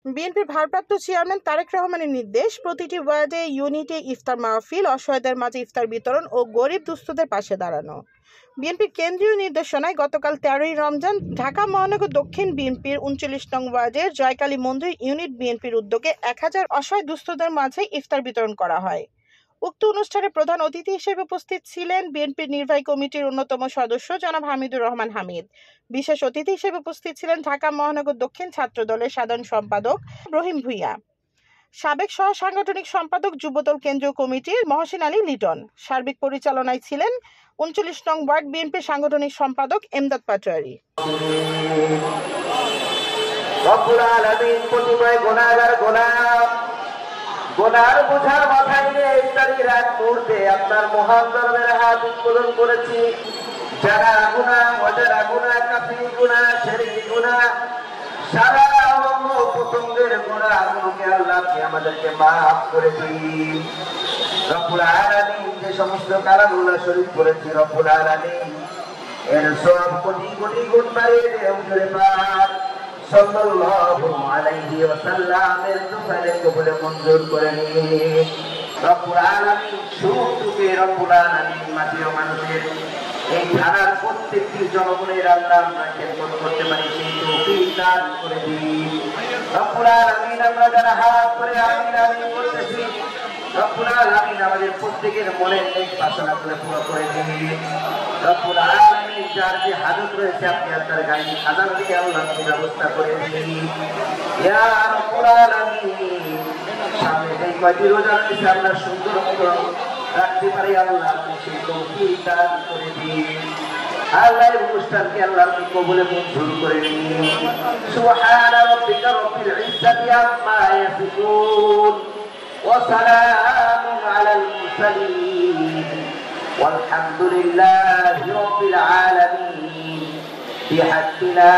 বিএনপির ভারপ্রাপ্ত চেয়ারম্যান তারেক রহমানের নির্দেশ, প্রতিটি ওয়ার্ডে ইউনিটে ইফতার মাহফিল, অসহায়দের মাঝে ইফতার বিতরণ ও গরিব দুস্থদের পাশে দাঁড়ানো। বিএনপির কেন্দ্রীয় নির্দেশনায় গতকাল 13ই রমজান ঢাকা মহানগর দক্ষিণ বিএনপির 39 নং ওয়ার্ডের জয়কালী মন্দির ইউনিট বিএনপির উদ্যোগে 1000 অসহায় দুস্থদের মাঝে ইফতার বিতরণ করা হয়। উক্ত অনুষ্ঠানে প্রধান অতিথি হিসেবে উপস্থিত ছিলেন বিএনপির নির্বাহী কমিটির অন্যতম সদস্য জনাব হামিদুর রহমান হামিদ। বিশেষ অতিথি হিসেবে উপস্থিত ছিলেন ঢাকা মহানগর দক্ষিণ ছাত্র দলের সাধারণ সম্পাদক রহিম ভূঁইয়া, সাবেক সহ সাংগঠনিক সম্পাদক যুবদল কেন্দ্রীয় কমিটির মহসিন আলী লিটন। সার্বিক পরিচালনায় ছিলেন 39 নং ওয়ার্ড বিএনপির সাংগঠনিক সম্পাদক এমদাদ পাটোয়ারি। গোনার বোঝার মাথায় নিয়ে ইফতারির এক মুহূর্তে আপনার মহান দরবারে হাত উত্তোলন করেছি। যারা গুনাহ, অজানা গুনাহ, কাফি গুনাহ, শিরকি গুনাহ, সারা অঙ্গ প্রত্যঙ্গের গুনাহগুলোকে আল্লাহ আপনি আমাদেরকে মাফ করে দিন। রব্বুল আলামিন যে সমস্ত কালামগুলো শরীফ করেছি, রব্বুল আলামিন এর সব কোটি কোটি গুণ বাড়িয়ে দিয়ে হুজুরে পাক সাল্লাল্লাহু আলাইহি ওয়াসাল্লামের দুফালে কবুলে মঞ্জুর করে নিন। রব্বুল আলামিন সুখে রব্বুল আলামিন মাটির মানুষের এই ধারার প্রত্যেকটি জনগণের আল্লাহ আমরা খেদমত করতে পারি সেই তৌফিক দান করে দিন। রব্বুল আলামিন আমরা যারা হাত করে আমিন আমিন বলতেছি, রব্বুল আলামিন আমাদের প্রত্যেকের মনের নেক বাসনাগুলো পুরো করে দিন। রব্বুল আলামিন যার যে হাজত রয়েছে আপনি আপনার গাড়ি খাজান থেকে আল্লাহ ব্যবস্থা করে দিন। ইয়া রব্বুল আলামিন সামনে এই কয়টি রোজা রয়েছে আমরা সুন্দর মতো রাখতে পারি, আল্লাহ আপনি সেই তৌফিক দান করে দিন। আল্লাহর অনুষ্ঠানকে আল্লাহ আপনি কবুলে মঞ্জুর করে নিন। সুবহানা রাব্বিকা রাব্বিল ইজ্জাতি আম্মা ইয়াসিফুন ওয়া সালামুন আলাল মুরসালিন ওয়ালহামদুলিল্লাহি রাব্বিল আলামিন বিহাক্কি লা